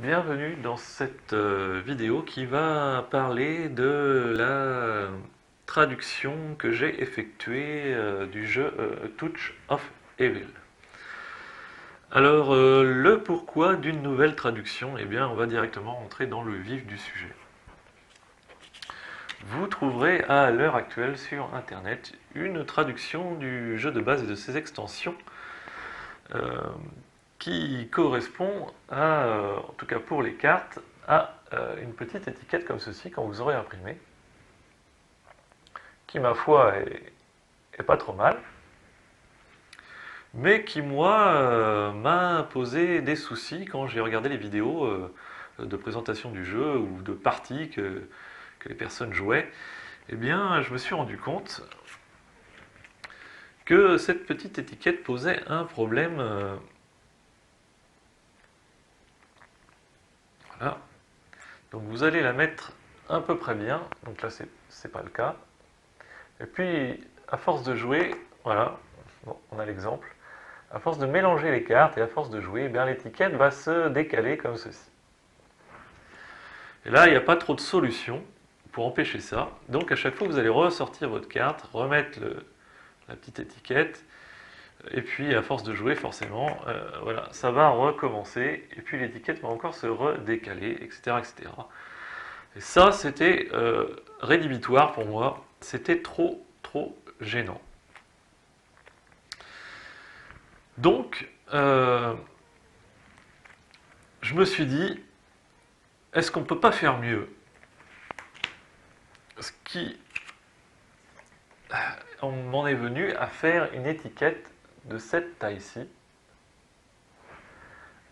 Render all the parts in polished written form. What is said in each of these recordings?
Bienvenue dans cette vidéo qui va parler de la traduction que j'ai effectuée du jeu Touch of Evil. Alors, le pourquoi d'une nouvelle traduction, eh bien, on va directement rentrer dans le vif du sujet. Vous trouverez à l'heure actuelle sur Internet une traduction du jeu de base et de ses extensions qui correspond à, en tout cas pour les cartes, à une petite étiquette comme ceci quand vous aurez imprimé, qui ma foi est pas trop mal, mais qui moi m'a posé des soucis quand j'ai regardé les vidéos de présentation du jeu ou de parties que les personnes jouaient. Eh bien, je me suis rendu compte que cette petite étiquette posait un problème. Voilà. Donc vous allez la mettre à peu près bien, donc là c'est pas le cas. Et puis à force de jouer, voilà, bon, on a l'exemple, à force de mélanger les cartes et à force de jouer, eh bien l'étiquette va se décaler comme ceci. Et là il n'y a pas trop de solution pour empêcher ça, donc à chaque fois vous allez ressortir votre carte, remettre la petite étiquette, et puis à force de jouer forcément, voilà, ça va recommencer, et puis l'étiquette va encore se redécaler, etc. etc. Et ça, c'était rédhibitoire pour moi. C'était trop gênant. Donc, je me suis dit, est-ce qu'on ne peut pas faire mieux? Ce qui on m'en est venu à faire une étiquette de cette taille-ci,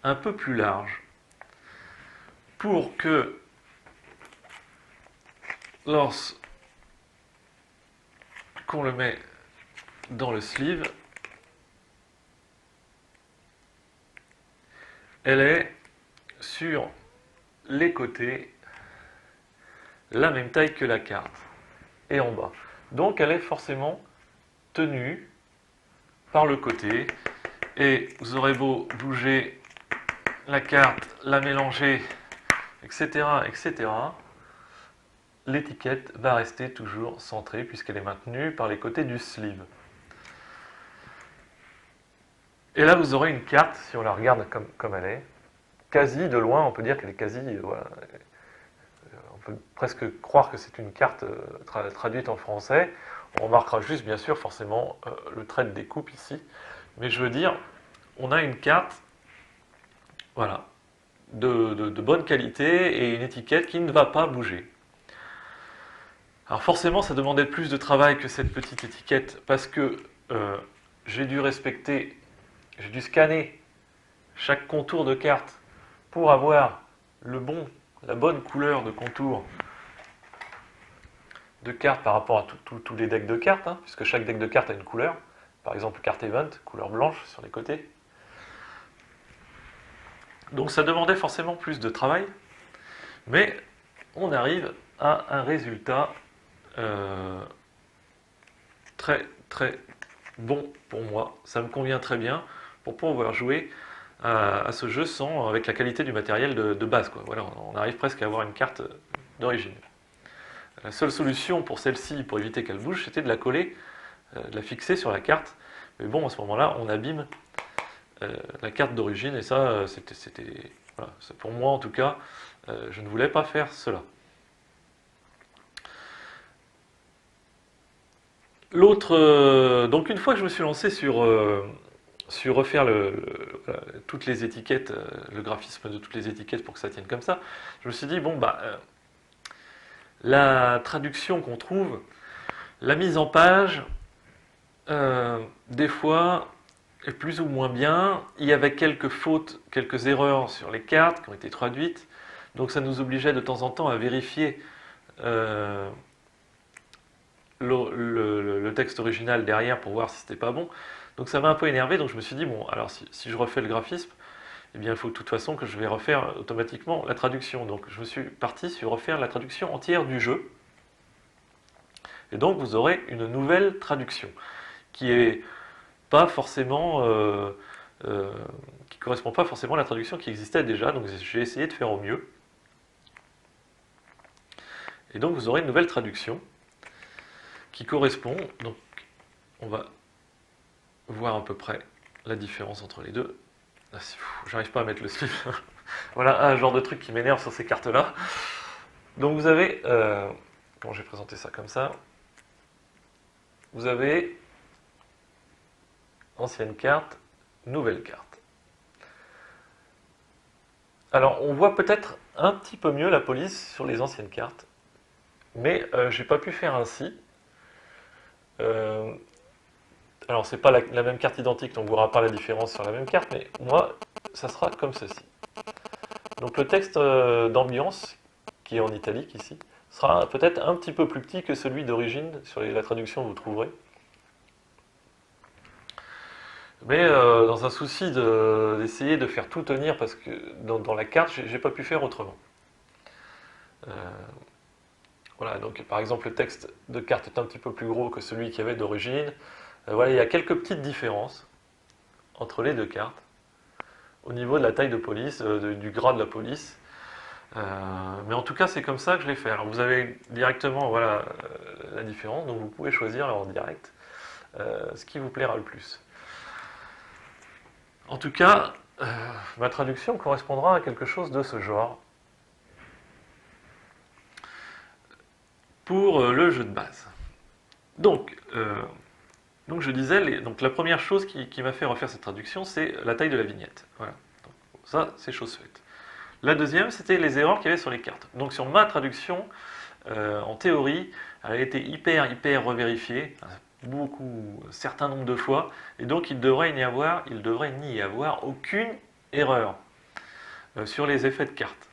un peu plus large, pour que lorsqu'on le met dans le sleeve, elle est sur les côtés la même taille que la carte et en bas. Donc elle est forcément tenue par le côté et vous aurez beau bouger la carte, la mélanger, etc., etc., l'étiquette va rester toujours centrée puisqu'elle est maintenue par les côtés du sleeve. Et là vous aurez une carte, si on la regarde comme elle est, quasi de loin, on peut dire qu'elle est quasi, voilà, on peut presque croire que c'est une carte traduite en français. On remarquera juste, bien sûr, forcément, le trait de découpe ici. Mais je veux dire, on a une carte, voilà, de bonne qualité et une étiquette qui ne va pas bouger. Alors forcément, ça demandait plus de travail que cette petite étiquette parce que j'ai dû scanner chaque contour de carte pour avoir la bonne couleur de contour de cartes par rapport à tous les decks de cartes, hein, puisque chaque deck de cartes a une couleur. Par exemple, carte Event, couleur blanche sur les côtés. Donc ça demandait forcément plus de travail, mais on arrive à un résultat très bon pour moi. Ça me convient très bien pour pouvoir jouer à ce jeu avec la qualité du matériel de base, quoi. Voilà, on arrive presque à avoir une carte d'origine. La seule solution pour celle-ci, pour éviter qu'elle bouge, c'était de la coller, de la fixer sur la carte. Mais bon, à ce moment-là, on abîme la carte d'origine, et ça, voilà, pour moi en tout cas, je ne voulais pas faire cela. Donc une fois que je me suis lancé sur refaire toutes les étiquettes, le graphisme de toutes les étiquettes pour que ça tienne comme ça, je me suis dit, bon, bah, la traduction qu'on trouve, la mise en page, des fois, est plus ou moins bien. Il y avait quelques fautes, quelques erreurs sur les cartes qui ont été traduites. Donc ça nous obligeait de temps en temps à vérifier le texte original derrière pour voir si c'était pas bon. Donc ça m'a un peu énervé. Donc je me suis dit, bon, alors si je refais le graphisme, eh bien il faut de toute façon que je vais refaire automatiquement la traduction. Donc je me suis parti sur refaire la traduction entière du jeu. Et donc vous aurez une nouvelle traduction qui est pas forcément qui ne correspond pas forcément à la traduction qui existait déjà, donc j'ai essayé de faire au mieux. Et donc vous aurez une nouvelle traduction qui correspond, donc on va voir à peu près la différence entre les deux. Ah, j'arrive pas à mettre le slip. Voilà un genre de truc qui m'énerve sur ces cartes-là. Donc vous avez, bon, j'ai présenté ça comme ça, vous avez ancienne carte, nouvelle carte. Alors on voit peut-être un petit peu mieux la police sur les anciennes cartes, mais j'ai pas pu faire ainsi. Alors c'est pas la même carte identique, donc on ne verra pas la différence sur la même carte, mais moi, ça sera comme ceci. Donc le texte d'ambiance, qui est en italique ici, sera peut-être un petit peu plus petit que celui d'origine, sur la traduction vous trouverez. Mais dans un souci d'essayer de faire tout tenir, parce que dans la carte, j'ai pas pu faire autrement. Voilà, donc par exemple le texte de carte est un petit peu plus gros que celui qu'il y avait d'origine. Voilà, il y a quelques petites différences entre les deux cartes. Au niveau de la taille de police, du gras de la police. Mais en tout cas, c'est comme ça que je l'ai fait. Alors, vous avez directement voilà, la différence, donc vous pouvez choisir en direct ce qui vous plaira le plus. En tout cas, ma traduction correspondra à quelque chose de ce genre pour le jeu de base. Donc je disais, donc la première chose qui m'a fait refaire cette traduction, c'est la taille de la vignette. Voilà. Donc, ça, c'est chose faite. La deuxième, c'était les erreurs qu'il y avait sur les cartes. Donc sur ma traduction, en théorie, elle a été hyper revérifiée, un certain nombre de fois, et donc il devrait n'y avoir aucune erreur sur les effets de cartes.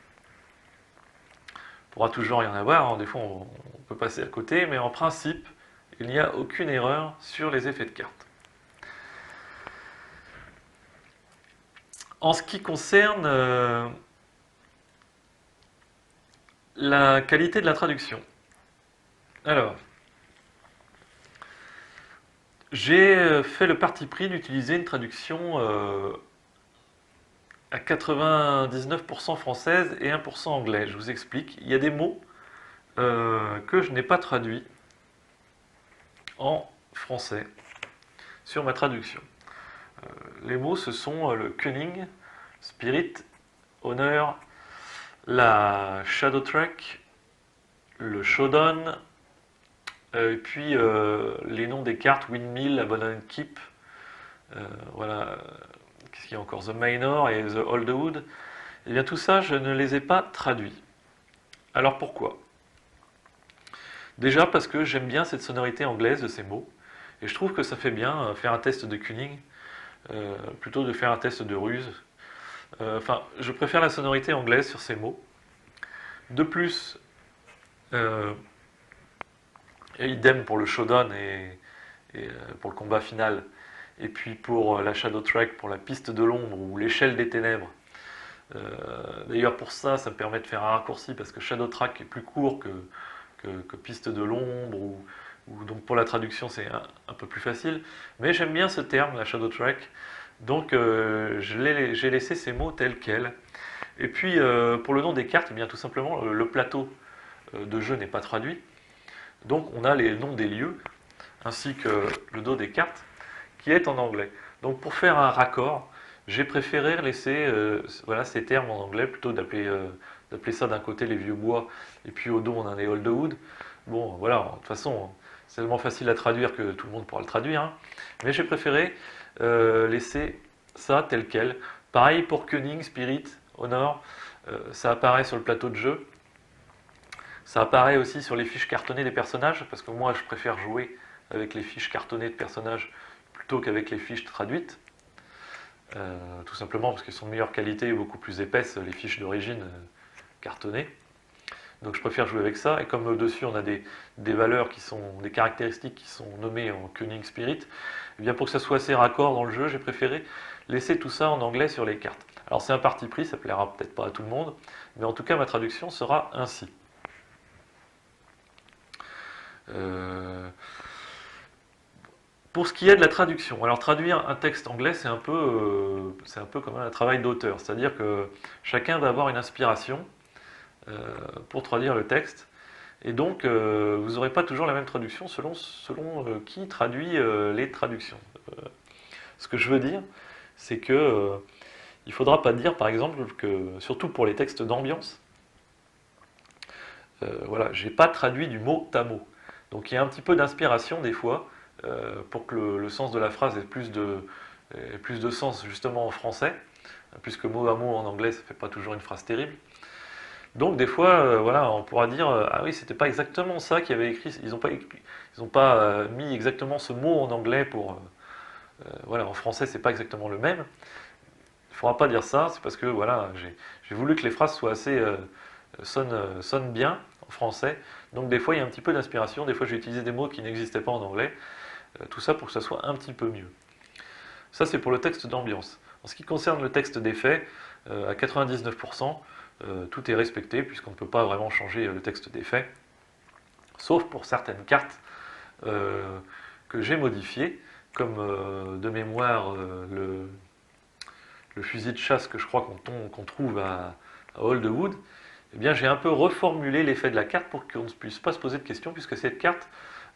Il pourra toujours y en avoir, hein, des fois on peut passer à côté, mais en principe, il n'y a aucune erreur sur les effets de cartes. En ce qui concerne la qualité de la traduction. Alors, j'ai fait le parti pris d'utiliser une traduction à 99% française et 1% anglais. Je vous explique. Il y a des mots que je n'ai pas traduits en français sur ma traduction. Les mots, ce sont le cunning, spirit, honneur, la shadow track, le showdown, et puis les noms des cartes, windmill, abandoned keep, voilà, qu'est-ce qu'il y a encore, the minor et the oldwood. Et bien tout ça, je ne les ai pas traduits. Alors pourquoi? Déjà parce que j'aime bien cette sonorité anglaise de ces mots, et je trouve que ça fait bien faire un test de cunning, plutôt de faire un test de ruse. Enfin, je préfère la sonorité anglaise sur ces mots. De plus, et idem pour le showdown et pour le combat final, et puis pour la shadow track, pour la piste de l'ombre ou l'échelle des ténèbres. D'ailleurs pour ça, ça me permet de faire un raccourci parce que shadow track est plus court que piste de l'ombre ou donc pour la traduction c'est un peu plus facile. Mais j'aime bien ce terme, la shadow track, donc j'ai laissé ces mots tels quels. Et puis pour le nom des cartes, eh bien tout simplement le plateau de jeu n'est pas traduit. Donc on a les noms des lieux, ainsi que le dos des cartes, qui est en anglais. Donc pour faire un raccord, j'ai préféré laisser voilà, ces termes en anglais, plutôt d'appeler ça d'un côté les vieux bois, et puis au dos on a les oldwood. Bon voilà, de toute façon, c'est tellement facile à traduire que tout le monde pourra le traduire. Hein. Mais j'ai préféré laisser ça tel quel. Pareil pour cunning, spirit, honor, ça apparaît sur le plateau de jeu. Ça apparaît aussi sur les fiches cartonnées des personnages, parce que moi je préfère jouer avec les fiches cartonnées de personnages plutôt qu'avec les fiches traduites. Tout simplement parce qu'elles sont de meilleure qualité et beaucoup plus épaisses, les fiches d'origine cartonnées. Donc je préfère jouer avec ça, et comme dessus on a des valeurs qui sont, des caractéristiques qui sont nommées en cunning spirit, et bien pour que ça soit assez raccord dans le jeu, j'ai préféré laisser tout ça en anglais sur les cartes. Alors c'est un parti pris, ça plaira peut-être pas à tout le monde, mais en tout cas ma traduction sera ainsi. Pour ce qui est de la traduction, alors traduire un texte anglais, c'est un peu comme un travail d'auteur, c'est-à-dire que chacun va avoir une inspiration pour traduire le texte, et donc vous n'aurez pas toujours la même traduction selon qui traduit les traductions. Ce que je veux dire, c'est que il ne faudra pas dire, par exemple, que surtout pour les textes d'ambiance, voilà, j'ai pas traduit du mot à mot. Donc il y a un petit peu d'inspiration des fois pour que le sens de la phrase ait plus de sens justement en français, puisque mot à mot en anglais ça fait pas toujours une phrase terrible. Donc des fois, voilà, on pourra dire ah oui, c'était pas exactement ça qu'il y avait écrit. Ils ont pas mis exactement ce mot en anglais pour voilà, en français c'est pas exactement le même. Il ne faudra pas dire ça, c'est parce que voilà, j'ai voulu que les phrases soient assez sonnent bien en français. Donc des fois il y a un petit peu d'inspiration, des fois j'ai utilisé des mots qui n'existaient pas en anglais. Tout ça pour que ça soit un petit peu mieux. Ça c'est pour le texte d'ambiance. En ce qui concerne le texte d'effet, à 99%, tout est respecté puisqu'on ne peut pas vraiment changer le texte d'effet, sauf pour certaines cartes que j'ai modifiées, comme de mémoire le fusil de chasse que je crois qu'on trouve à Holderwood. Eh bien, j'ai un peu reformulé l'effet de la carte pour qu'on ne puisse pas se poser de questions, puisque cette carte,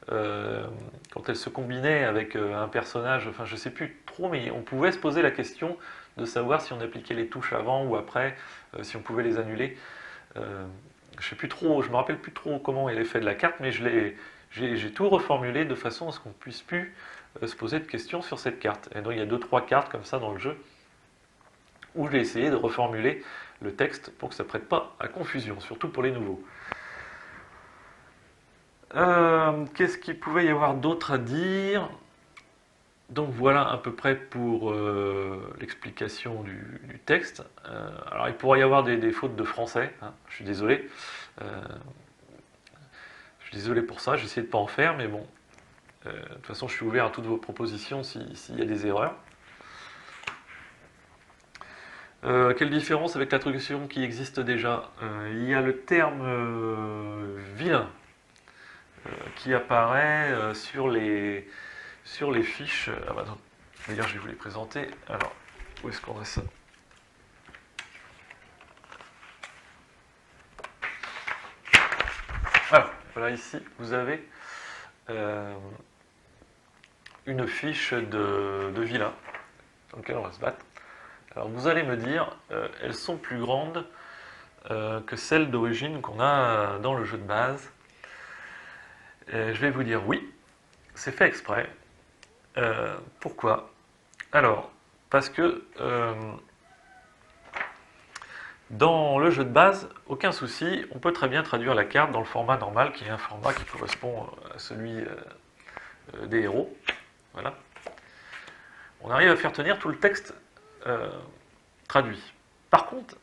quand elle se combinait avec un personnage, enfin je ne sais plus trop, mais on pouvait se poser la question de savoir si on appliquait les touches avant ou après, si on pouvait les annuler. Je sais plus trop, je me rappelle plus trop comment est l'effet de la carte, mais j'ai tout reformulé de façon à ce qu'on ne puisse plus se poser de questions sur cette carte. Et donc il y a 2-3 cartes comme ça dans le jeu où j'ai essayé de reformuler le texte pour que ça ne prête pas à confusion, surtout pour les nouveaux. Qu'est-ce qu'il pouvait y avoir d'autre à dire? Donc voilà à peu près pour l'explication du texte. Alors il pourrait y avoir des fautes de français, hein, je suis désolé. Je suis désolé pour ça, j'ai essayé de ne pas en faire, mais bon. De toute façon, je suis ouvert à toutes vos propositions s'il y a des erreurs. Quelle différence avec la traduction qui existe déjà? Il y a le terme vilain qui apparaît sur les fiches. Ah bah non, d'ailleurs je vais vous les présenter. Alors, où est-ce qu'on a ça? Voilà, ici vous avez une fiche de vilain dans laquelle on va se battre. Alors vous allez me dire, elles sont plus grandes que celles d'origine qu'on a dans le jeu de base. Et je vais vous dire oui, c'est fait exprès. Pourquoi? Alors, parce que dans le jeu de base, aucun souci, on peut très bien traduire la carte dans le format normal, qui est un format qui correspond à celui des héros. Voilà. On arrive à faire tenir tout le texte traduit. Par contre,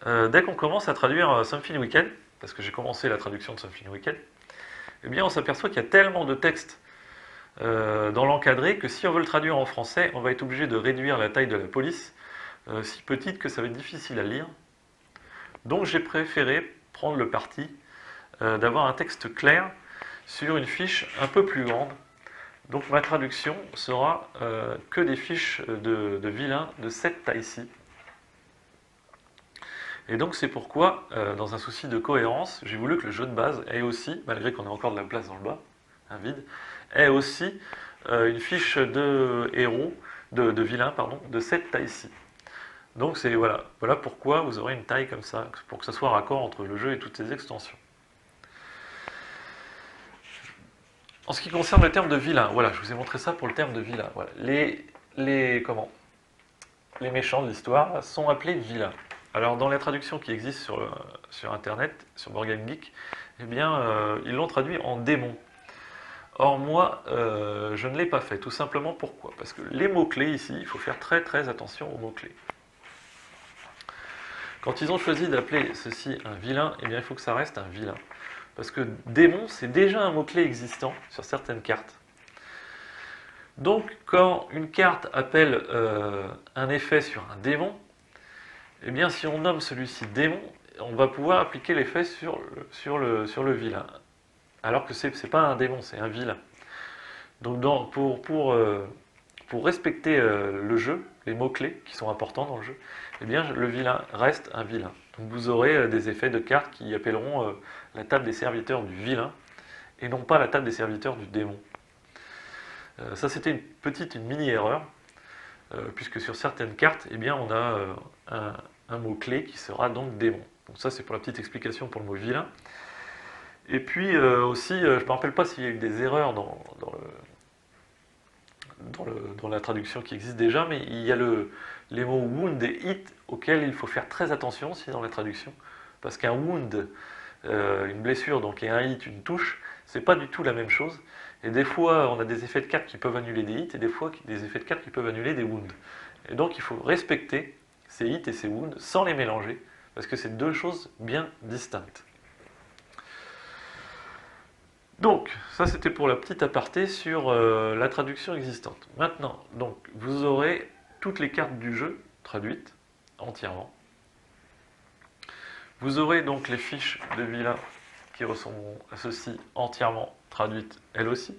dès qu'on commence à traduire Something Wicked, parce que j'ai commencé la traduction de Something Wicked, eh bien on s'aperçoit qu'il y a tellement de texte dans l'encadré que si on veut le traduire en français, on va être obligé de réduire la taille de la police si petite que ça va être difficile à lire. Donc j'ai préféré prendre le parti d'avoir un texte clair sur une fiche un peu plus grande. Donc ma traduction sera que des fiches de vilains de cette taille-ci. Et donc c'est pourquoi, dans un souci de cohérence, j'ai voulu que le jeu de base ait aussi, malgré qu'on ait encore de la place dans le bas, un vide, ait aussi une fiche de héros, de vilains, pardon, de cette taille-ci. Donc c'est voilà pourquoi vous aurez une taille comme ça, pour que ça soit raccord entre le jeu et toutes ses extensions. En ce qui concerne le terme de vilain, voilà, je vous ai montré ça pour le terme de vilain. Voilà. Les méchants de l'histoire sont appelés vilains. Alors dans la traduction qui existe sur Internet, sur BoardGameGeek, eh bien ils l'ont traduit en démon. Or moi, je ne l'ai pas fait. Tout simplement pourquoi? Parce que les mots-clés ici, il faut faire très très attention aux mots-clés. Quand ils ont choisi d'appeler ceci un vilain, eh bien il faut que ça reste un vilain. Parce que démon, c'est déjà un mot-clé existant sur certaines cartes. Donc quand une carte appelle un effet sur un démon, eh bien si on nomme celui-ci démon, on va pouvoir appliquer l'effet sur le vilain. Alors que c'est pas un démon, c'est un vilain. Donc pour respecter le jeu, les mots-clés qui sont importants dans le jeu, eh bien le vilain reste un vilain. Donc vous aurez des effets de cartes qui appelleront la table des serviteurs du vilain et non pas la table des serviteurs du démon. Ça c'était une mini-erreur, puisque sur certaines cartes, eh bien, on a un mot-clé qui sera donc démon. Donc ça c'est pour la petite explication pour le mot vilain. Et puis aussi, je ne me rappelle pas s'il y a eu des erreurs dans la traduction qui existe déjà, mais il y a les mots wound et hit auxquels il faut faire très attention aussi dans la traduction. Parce qu'un wound, une blessure, donc et un hit, une touche, c'est pas du tout la même chose. Et des fois, on a des effets de cartes qui peuvent annuler des hits, et des fois, des effets de cartes qui peuvent annuler des wounds. Et donc, il faut respecter ces hits et ces wounds sans les mélanger, parce que c'est deux choses bien distinctes. Donc, ça c'était pour la petite aparté sur la traduction existante. Maintenant, donc, vous aurez toutes les cartes du jeu traduites entièrement. Vous aurez donc les fiches de vilains qui ressembleront à ceci entièrement traduites elles aussi.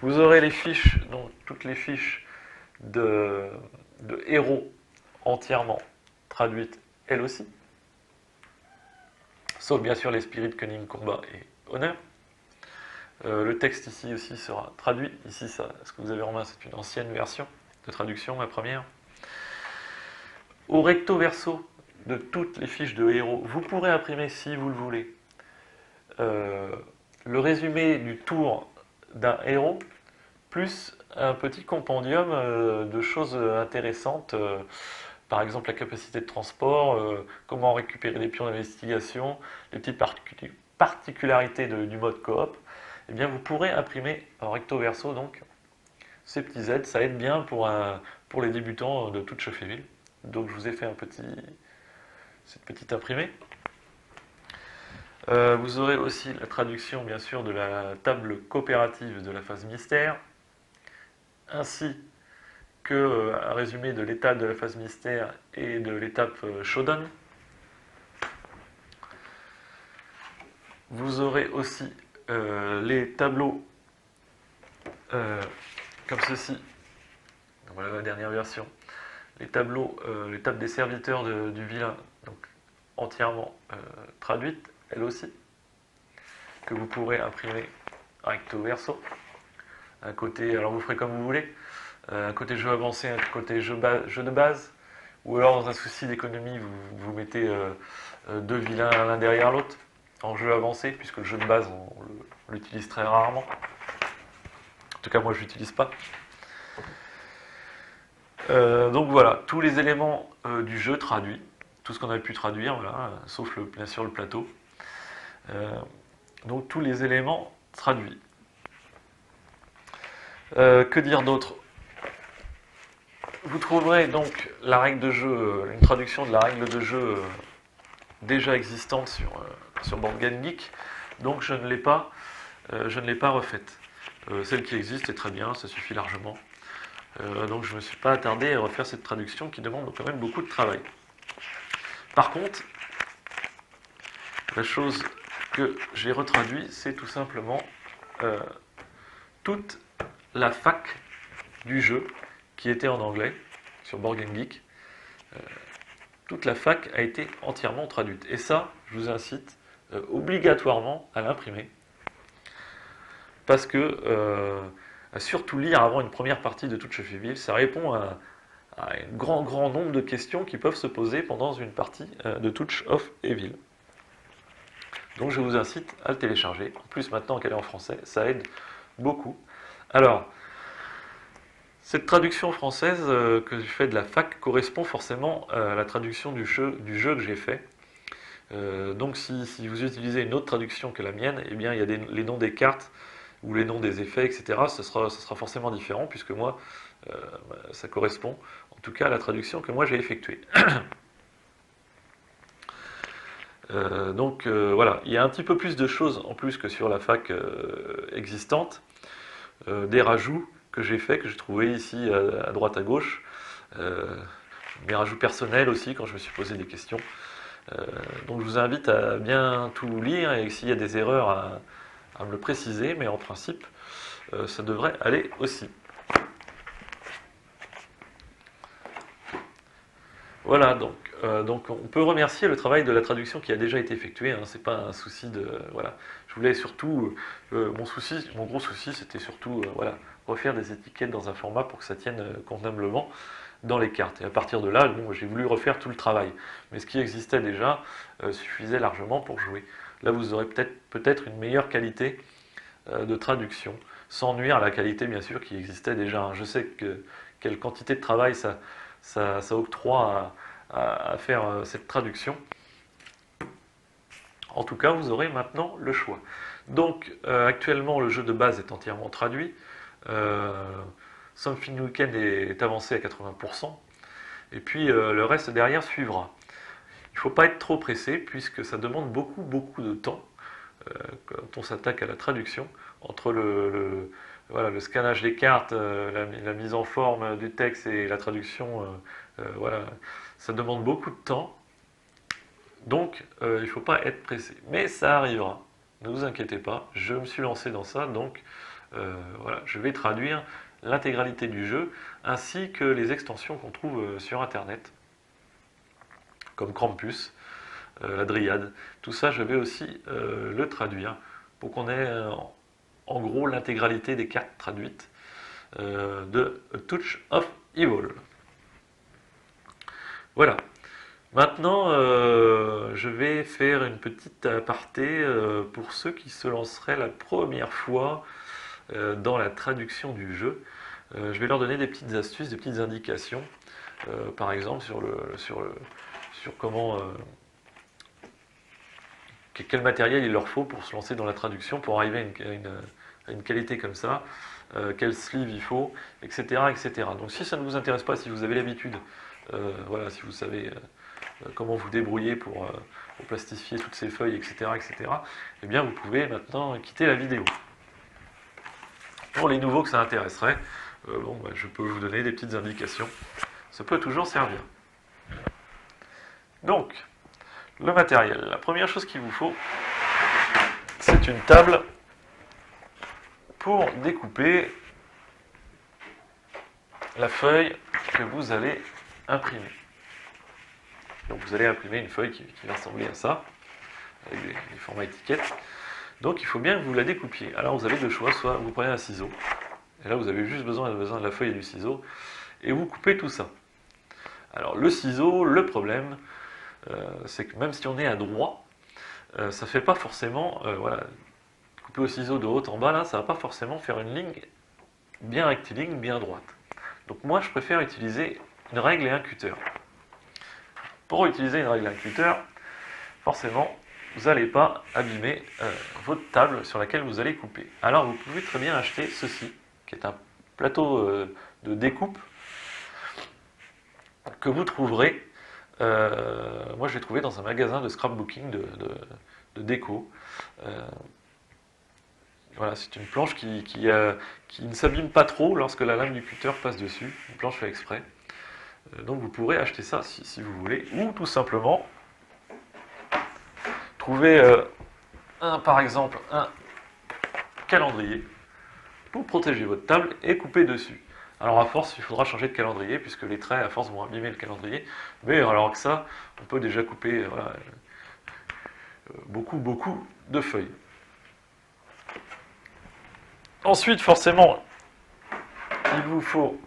Vous aurez les fiches, donc toutes les fiches de héros entièrement traduites elles aussi. Sauf bien sûr les spirits, cunning, combat et honneur. Le texte ici aussi sera traduit. Ici, ce que vous avez en main, c'est une ancienne version de traduction, ma première. Au recto verso de toutes les fiches de héros, vous pourrez imprimer, si vous le voulez, le résumé du tour d'un héros, plus un petit compendium de choses intéressantes, par exemple la capacité de transport, comment récupérer des pions d'investigation, les petites particularités du mode coop. Eh bien, vous pourrez imprimer en recto verso donc ces petits aides. Ça aide bien pour les débutants de toute Chefferville. Donc, je vous ai fait cette petite imprimée. Vous aurez aussi la traduction, bien sûr, de la table coopérative de la phase mystère, ainsi que un résumé de l'étape de la phase mystère et de l'étape Shodan. Vous aurez aussi les tableaux comme ceci, voilà la dernière version, les tableaux, les tables des serviteurs du vilain, donc entièrement traduites, elles aussi, que vous pourrez imprimer recto verso. Un côté, alors vous ferez comme vous voulez, un côté jeu avancé, un côté jeu de base, ou alors dans un souci d'économie, vous mettez deux vilains l'un derrière l'autre, en jeu avancé, puisque le jeu de base, on l'utilise très rarement. En tout cas, moi, je l'utilise pas. Donc voilà, tous les éléments du jeu traduits, tout ce qu'on a pu traduire, voilà, sauf bien sûr le plateau. Donc tous les éléments traduits. Que dire d'autre? Vous trouverez donc la règle de jeu, une traduction de la règle de jeu déjà existante sur Board Game Geek, donc je ne l'ai pas refaite. Celle qui existe est très bien, ça suffit largement. Donc je ne me suis pas attardé à refaire cette traduction qui demande quand même beaucoup de travail. Par contre, la chose que j'ai retraduit, c'est tout simplement toute la fac du jeu qui était en anglais sur Board Game Geek. Toute la fac a été entièrement traduite. Et ça, je vous incite obligatoirement à l'imprimer. Parce que à surtout lire avant une première partie de toute Chefferville, ça répond à un grand nombre de questions qui peuvent se poser pendant une partie de Touch of Evil. Donc je vous incite à le télécharger. En plus, maintenant qu'elle est en français, ça aide beaucoup. Alors, cette traduction française que j'ai fait de la fac correspond forcément à la traduction du jeu que j'ai fait. Donc si vous utilisez une autre traduction que la mienne, eh bien il y a les noms des cartes ou les noms des effets, etc. Ce sera forcément différent, puisque moi, ça correspond en tout cas à la traduction que moi j'ai effectuée. Donc voilà, il y a un petit peu plus de choses en plus que sur la fac existante, des rajouts que j'ai fait, que j'ai trouvé ici à droite à gauche, mes rajouts personnels aussi quand je me suis posé des questions. Donc je vous invite à bien tout lire, et s'il y a des erreurs à me le préciser, mais en principe ça devrait aller aussi. Voilà, donc on peut remercier le travail de la traduction qui a déjà été effectué, hein, c'est pas un souci de... Voilà. Je voulais surtout... mon gros souci, c'était surtout voilà, refaire des étiquettes dans un format pour que ça tienne convenablement dans les cartes. Et à partir de là, bon, j'ai voulu refaire tout le travail. Mais ce qui existait déjà suffisait largement pour jouer. Là, vous aurez peut-être une meilleure qualité de traduction, sans nuire à la qualité, bien sûr, qui existait déjà. Hein. Je sais quelle quantité de travail ça octroie à faire cette traduction. En tout cas, vous aurez maintenant le choix. Donc, actuellement, le jeu de base est entièrement traduit. Something Weekend est avancé à 80%. Et puis, le reste derrière suivra. Il ne faut pas être trop pressé, puisque ça demande beaucoup de temps quand on s'attaque à la traduction, entre voilà, le scannage des cartes, la mise en forme du texte et la traduction, voilà, ça demande beaucoup de temps. Donc, il ne faut pas être pressé. Mais ça arrivera. Ne vous inquiétez pas, je me suis lancé dans ça, donc voilà, je vais traduire l'intégralité du jeu, ainsi que les extensions qu'on trouve sur Internet, comme Krampus, la Dryade. Tout ça, je vais aussi le traduire, pour qu'on ait en gros l'intégralité des cartes traduites de A Touch of Evil. Voilà. Maintenant, je vais faire une petite aparté pour ceux qui se lanceraient la première fois dans la traduction du jeu. Je vais leur donner des petites astuces, des petites indications, par exemple sur comment, quel matériel il leur faut pour se lancer dans la traduction, pour arriver à une qualité comme ça, quel sleeve il faut, etc., etc. Donc si ça ne vous intéresse pas, si vous avez l'habitude, voilà, si vous savez comment vous débrouiller pour plastifier toutes ces feuilles, etc., etc., eh bien vous pouvez maintenant quitter la vidéo. Pour les nouveaux que ça intéresserait, bon, bah, je peux vous donner des petites indications. Ça peut toujours servir. Donc, le matériel. La première chose qu'il vous faut, c'est une table pour découper la feuille que vous allez imprimer. Donc vous allez imprimer une feuille qui va ressembler à ça, avec des formats étiquettes. Donc il faut bien que vous la découpiez. Alors vous avez deux choix, soit vous prenez un ciseau, et là vous avez juste besoin de la feuille et du ciseau, et vous coupez tout ça. Alors le ciseau, le problème, c'est que même si on est à droit, ça ne fait pas forcément, voilà, couper au ciseau de haut en bas, là, ça ne va pas forcément faire une ligne bien rectiligne, bien droite. Donc moi je préfère utiliser une règle et un cutter. Pour utiliser une règle et un cutter, forcément, vous n'allez pas abîmer votre table sur laquelle vous allez couper. Alors vous pouvez très bien acheter ceci, qui est un plateau de découpe que vous trouverez, moi je l'ai trouvé dans un magasin de scrapbooking de déco. Voilà, c'est une planche qui ne s'abîme pas trop lorsque la lame du cutter passe dessus, une planche fait exprès. Donc vous pourrez acheter ça si vous voulez, ou tout simplement trouver par exemple un calendrier pour protéger votre table et couper dessus. Alors à force, il faudra changer de calendrier puisque les traits à force vont abîmer le calendrier, mais alors que ça, on peut déjà couper voilà, beaucoup de feuilles. Ensuite, forcément, il vous faut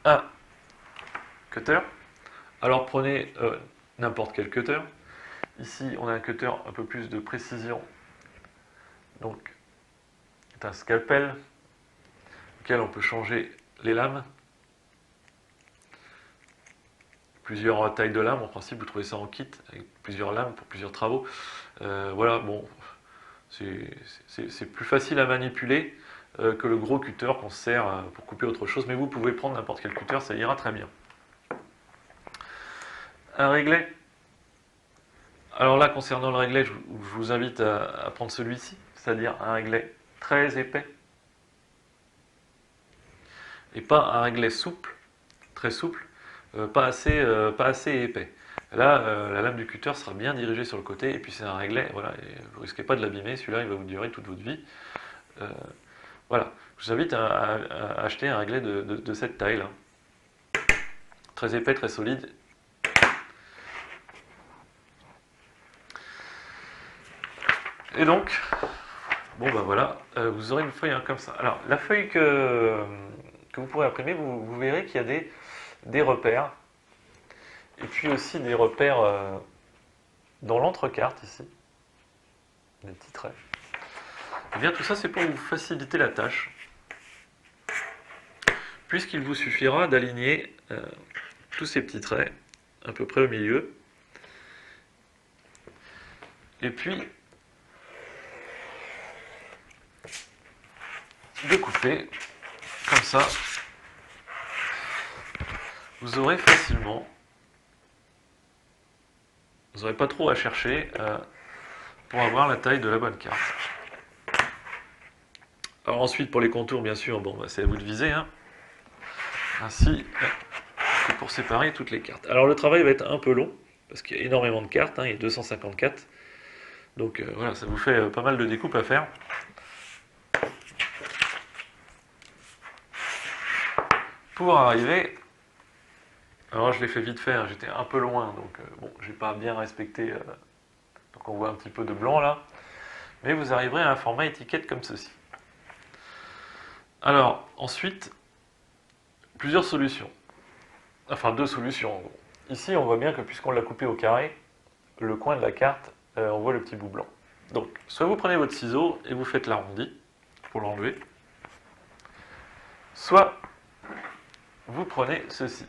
un cutter. Alors prenez n'importe quel cutter. Ici, on a un cutter un peu plus de précision. Donc, c'est un scalpel auquel on peut changer les lames. Plusieurs tailles de lames, en principe, vous trouvez ça en kit, avec plusieurs lames pour plusieurs travaux. Voilà, bon, c'est plus facile à manipuler que le gros cutter qu'on se sert pour couper autre chose, mais vous pouvez prendre n'importe quel cutter, ça ira très bien. Un réglet. Alors là, concernant le réglet, je vous invite à prendre celui-ci, c'est-à-dire un réglet très épais, et pas un réglet souple, très souple, pas assez épais. Là, la lame du cutter sera bien dirigée sur le côté, et puis c'est un réglet, voilà, et vous risquez pas de l'abîmer, celui-là il va vous durer toute votre vie. Euh, voilà, je vous invite à acheter un réglet de cette taille-là. Très épais, très solide. Et donc, bon ben voilà, vous aurez une feuille comme ça. Alors, la feuille que vous pourrez imprimer, vous verrez qu'il y a des repères, et puis aussi des repères dans l'entrecarte ici, des petits traits. Et bien tout ça c'est pour vous faciliter la tâche, puisqu'il vous suffira d'aligner tous ces petits traits à peu près au milieu, et puis de couper comme ça. Vous aurez facilement, vous n'aurez pas trop à chercher pour avoir la taille de la bonne carte. Alors ensuite pour les contours bien sûr, bon bah, c'est à vous de viser, hein. Ainsi que pour séparer toutes les cartes. Alors le travail va être un peu long, parce qu'il y a énormément de cartes, hein, il y a 254. Donc voilà, ça vous fait pas mal de découpes à faire. Pour arriver, alors je l'ai fait vite fait, hein, j'étais un peu loin, donc bon, j'ai pas bien respecté, donc on voit un petit peu de blanc là, mais vous arriverez à un format étiquette comme ceci. Alors ensuite, plusieurs solutions, enfin deux solutions en gros. Ici on voit bien que puisqu'on l'a coupé au carré, le coin de la carte, on voit le petit bout blanc. Donc soit vous prenez votre ciseau et vous faites l'arrondi pour l'enlever, soit vous prenez ceci.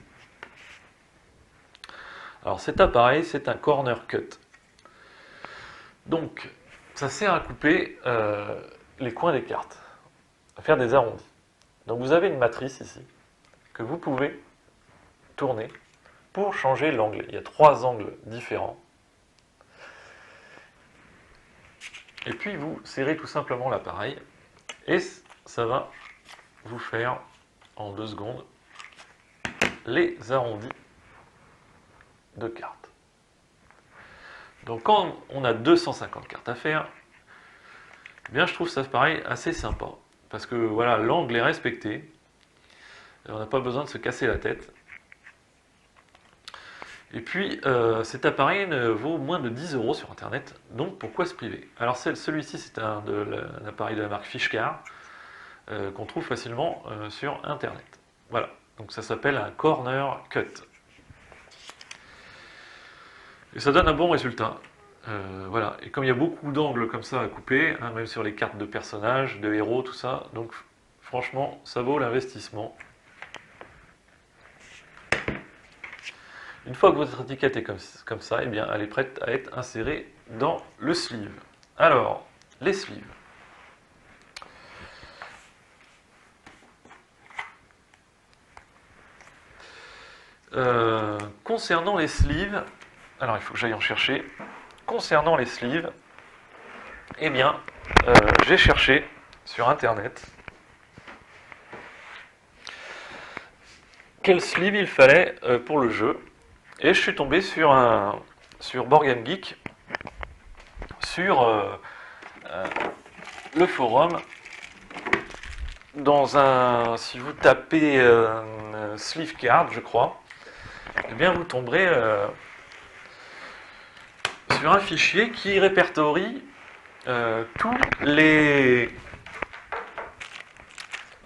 Alors cet appareil, c'est un corner cut. Donc, ça sert à couper les coins des cartes, à faire des arrondis. Donc vous avez une matrice ici, que vous pouvez tourner pour changer l'angle. Il y a 3 angles différents. Et puis vous serrez tout simplement l'appareil, et ça va vous faire, en 2 secondes, les arrondis de cartes. Donc quand on a 250 cartes à faire, eh bien je trouve ça pareil assez sympa. Parce que voilà, l'angle est respecté. On n'a pas besoin de se casser la tête. Et puis cet appareil vaut moins de 10 € sur internet. Donc pourquoi se priver? Alors celui-ci c'est un appareil de la marque Fishcar qu'on trouve facilement sur internet. Voilà, donc ça s'appelle un corner cut. Et ça donne un bon résultat. Voilà, et comme il y a beaucoup d'angles comme ça à couper, hein, même sur les cartes de personnages, de héros, tout ça, donc franchement, ça vaut l'investissement. Une fois que votre étiquette est comme ça, eh bien, elle est prête à être insérée dans le sleeve. Alors, les sleeves. Concernant les sleeves, alors il faut que j'aille en chercher. Concernant les sleeves, eh bien, j'ai cherché sur internet quel sleeve il fallait pour le jeu, et je suis tombé sur Board Game Geek, sur le forum. Si vous tapez sleeve card, je crois, eh bien vous tomberez sur un fichier qui répertorie tous les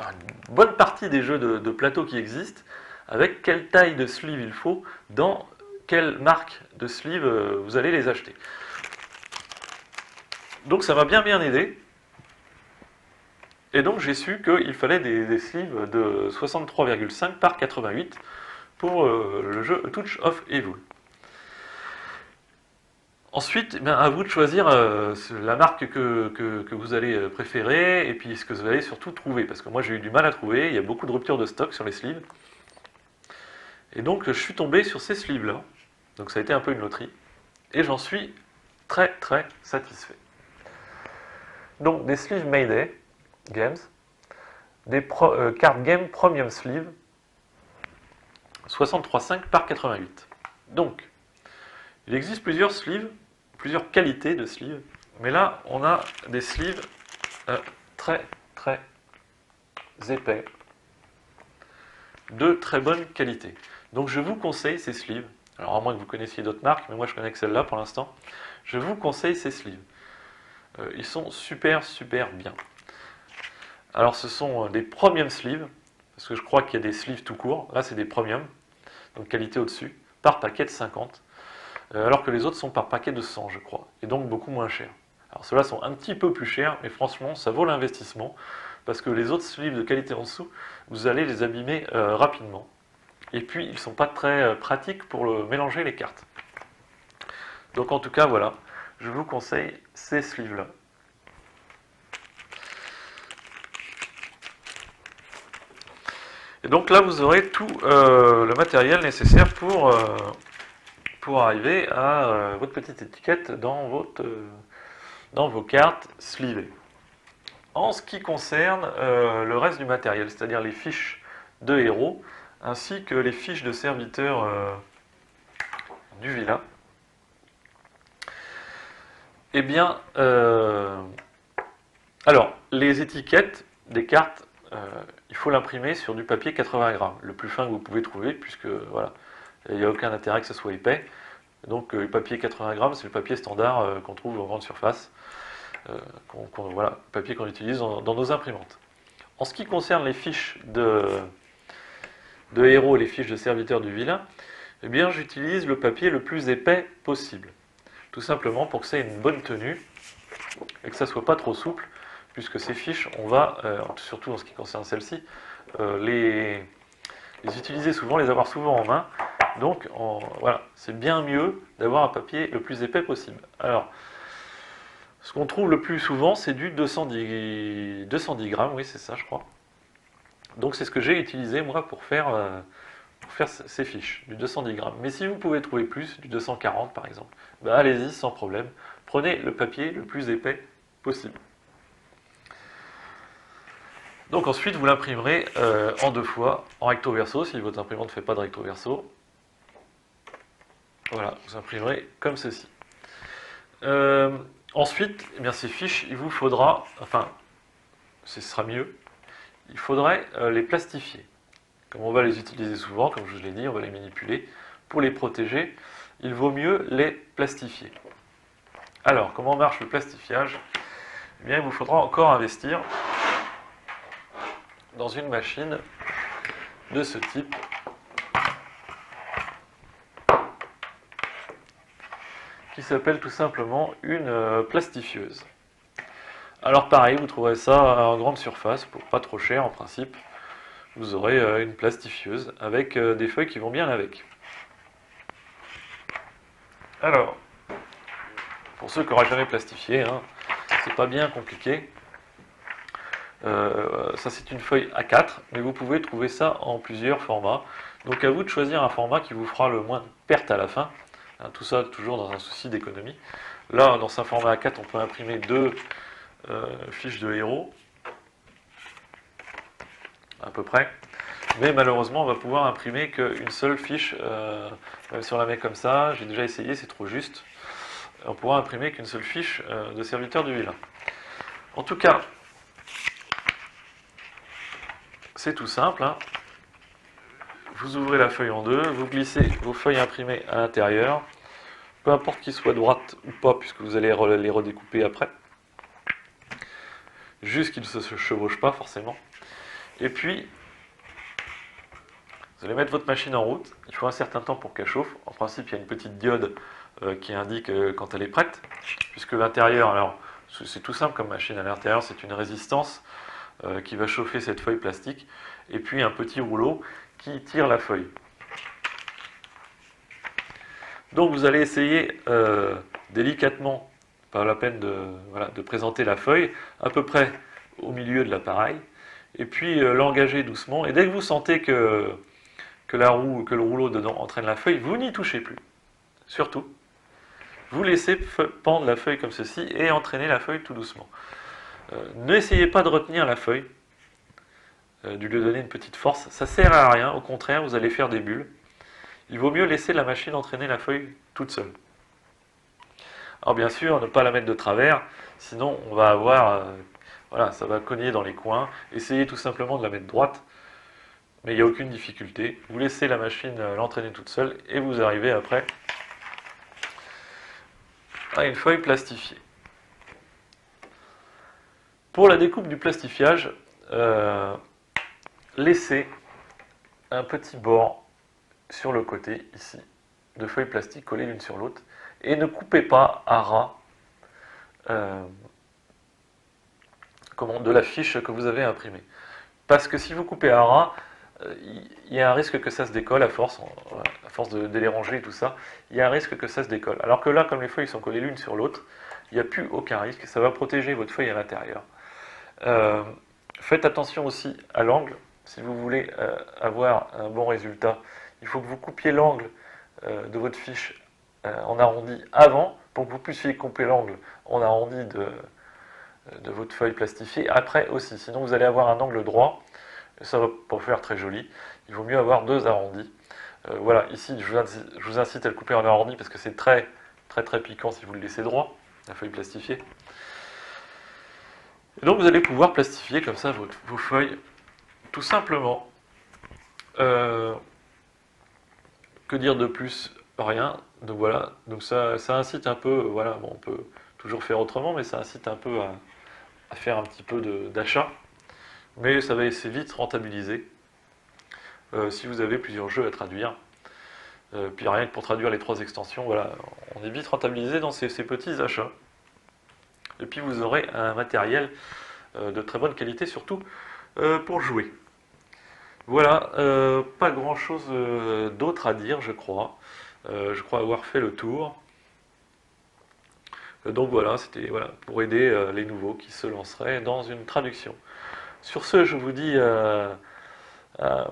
une bonne partie des jeux de plateau qui existent, avec quelle taille de sleeve il faut, dans quelle marque de sleeve vous allez les acheter. Donc ça m'a bien aidé. Et donc j'ai su qu'il fallait des sleeves de 63,5 par 88 pour le jeu A Touch of Evil. Ensuite, eh bien, à vous de choisir la marque que vous allez préférer, et puis ce que vous allez surtout trouver, parce que moi j'ai eu du mal à trouver, il y a beaucoup de ruptures de stock sur les sleeves. Et donc je suis tombé sur ces sleeves-là, donc ça a été un peu une loterie, et j'en suis très très satisfait. Donc des sleeves Mayday Games, des card game premium sleeve, 63,5 par 88. Donc, il existe plusieurs sleeves, plusieurs qualités de sleeves, mais là, on a des sleeves très très épais, de très bonne qualité. Donc je vous conseille ces sleeves. Alors à moins que vous connaissiez d'autres marques, mais moi je connais que celle-là pour l'instant. Je vous conseille ces sleeves. Ils sont super bien. Alors ce sont des premium sleeves, parce que je crois qu'il y a des sleeves tout court. Là c'est des premium, donc qualité au-dessus, par paquet de 50. Alors que les autres sont par paquet de 100 je crois, et donc beaucoup moins chers. Alors ceux-là sont un petit peu plus chers, mais franchement ça vaut l'investissement, parce que les autres sleeves de qualité en dessous, vous allez les abîmer rapidement. Et puis ils ne sont pas très pratiques pour mélanger les cartes. Donc en tout cas voilà, je vous conseille ces sleeves-là. Et donc là vous aurez tout le matériel nécessaire pour arriver à votre petite étiquette dans vos cartes sleevées. En ce qui concerne le reste du matériel, c'est-à-dire les fiches de héros, ainsi que les fiches de serviteurs du vilain, eh bien, alors, les étiquettes des cartes, il faut l'imprimer sur du papier 80 grammes, le plus fin que vous pouvez trouver, puisque voilà, il n'y a aucun intérêt que ce soit épais. Donc, le papier 80 grammes, c'est le papier standard qu'on trouve en grande surface, voilà, le papier qu'on utilise dans nos imprimantes. En ce qui concerne les fiches de héros et les fiches de serviteurs du vilain, eh bien, j'utilise le papier le plus épais possible. Tout simplement pour que ça ait une bonne tenue et que ça ne soit pas trop souple, puisque ces fiches, on va, surtout en ce qui concerne celle-ci, les utiliser souvent, les avoir souvent en main. Donc voilà, c'est bien mieux d'avoir un papier le plus épais possible. Alors, ce qu'on trouve le plus souvent, c'est du 210 grammes, oui c'est ça je crois. Donc c'est ce que j'ai utilisé moi pour faire ces fiches, du 210 grammes. Mais si vous pouvez trouver plus, du 240 par exemple, bah allez-y sans problème. Prenez le papier le plus épais possible. Donc ensuite vous l'imprimerez en 2 fois, en recto verso, si votre imprimante ne fait pas de recto verso. Voilà, vous imprimerez comme ceci. Ensuite, eh bien, ces fiches, il vous faudra, enfin, ce sera mieux, il faudrait les plastifier. Comme on va les utiliser souvent, comme je vous l'ai dit, on va les manipuler. Pour les protéger, il vaut mieux les plastifier. Alors, comment marche le plastifiage? Eh bien, il vous faudra encore investir dans une machine de ce type. Qui s'appelle tout simplement une plastifieuse. Alors pareil, vous trouverez ça en grande surface, pour pas trop cher en principe. Vous aurez une plastifieuse avec des feuilles qui vont bien avec. Alors, pour ceux qui n'auraient jamais plastifié, hein, c'est pas bien compliqué. Ça c'est une feuille A4, mais vous pouvez trouver ça en plusieurs formats. Donc à vous de choisir un format qui vous fera le moins de perte à la fin. Hein, tout ça toujours dans un souci d'économie. Là, dans un format A4, on peut imprimer 2 fiches de héros, à peu près. Mais malheureusement, on va pouvoir imprimer qu'une seule fiche, même si on la met comme ça, j'ai déjà essayé, c'est trop juste. On pourra imprimer qu'une seule fiche de serviteur du vilain. En tout cas, c'est tout simple. Hein. Vous ouvrez la feuille en deux, vous glissez vos feuilles imprimées à l'intérieur, peu importe qu'ils soient droites ou pas, puisque vous allez les redécouper après. Juste qu'ils ne se chevauchent pas forcément. Et puis, vous allez mettre votre machine en route. Il faut un certain temps pour qu'elle chauffe. En principe, il y a une petite diode qui indique quand elle est prête, puisque l'intérieur, alors c'est tout simple comme machine. À l'intérieur, c'est une résistance qui va chauffer cette feuille plastique, et puis un petit rouleau qui tire la feuille. Donc vous allez essayer délicatement, pas la peine de présenter la feuille, à peu près au milieu de l'appareil, et puis l'engager doucement, et dès que vous sentez que la roue, que le rouleau dedans entraîne la feuille, vous n'y touchez plus. Surtout, vous laissez pendre la feuille comme ceci, et entraîner la feuille tout doucement. N'essayez pas de retenir la feuille, de lui donner une petite force, ça sert à rien, au contraire, vous allez faire des bulles. il vaut mieux laisser la machine entraîner la feuille toute seule. Alors bien sûr, ne pas la mettre de travers, sinon on va avoir, voilà, ça va cogner dans les coins. Essayez tout simplement de la mettre droite, mais il n'y a aucune difficulté. Vous laissez la machine l'entraîner toute seule et vous arrivez après à une feuille plastifiée. Pour la découpe du plastifiage, laissez un petit bord sur le côté, ici, de feuilles plastiques collées l'une sur l'autre, et ne coupez pas à ras de la fiche que vous avez imprimée. Parce que si vous coupez à ras, il y a un risque que ça se décolle à force de les ranger et tout ça, il y a un risque que ça se décolle. Alors que là, comme les feuilles sont collées l'une sur l'autre, il n'y a plus aucun risque, ça va protéger votre feuille à l'intérieur. Faites attention aussi à l'angle. Si vous voulez avoir un bon résultat, il faut que vous coupiez l'angle de votre fiche en arrondi avant, pour que vous puissiez couper l'angle en arrondi de votre feuille plastifiée après aussi. Sinon vous allez avoir un angle droit, et ça ne va pas faire très joli. Il vaut mieux avoir deux arrondis. Voilà, ici je vous incite à le couper en arrondi parce que c'est très piquant si vous le laissez droit, la feuille plastifiée. Et donc vous allez pouvoir plastifier comme ça vos feuilles, tout simplement. Que dire de plus? Rien. Donc voilà, donc ça incite un peu, voilà, bon, on peut toujours faire autrement, mais ça incite un peu à faire un petit peu d'achat. Mais ça va assez vite rentabiliser si vous avez plusieurs jeux à traduire. Puis rien que pour traduire les 3 extensions, voilà, on est vite rentabilisé dans ces petits achats. Et puis vous aurez un matériel de très bonne qualité, surtout pour jouer. Voilà, pas grand chose d'autre à dire, je crois. Je crois avoir fait le tour. Donc voilà, c'était pour aider les nouveaux qui se lanceraient dans une traduction. Sur ce, je vous dis à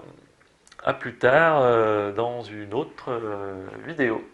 plus tard dans une autre vidéo.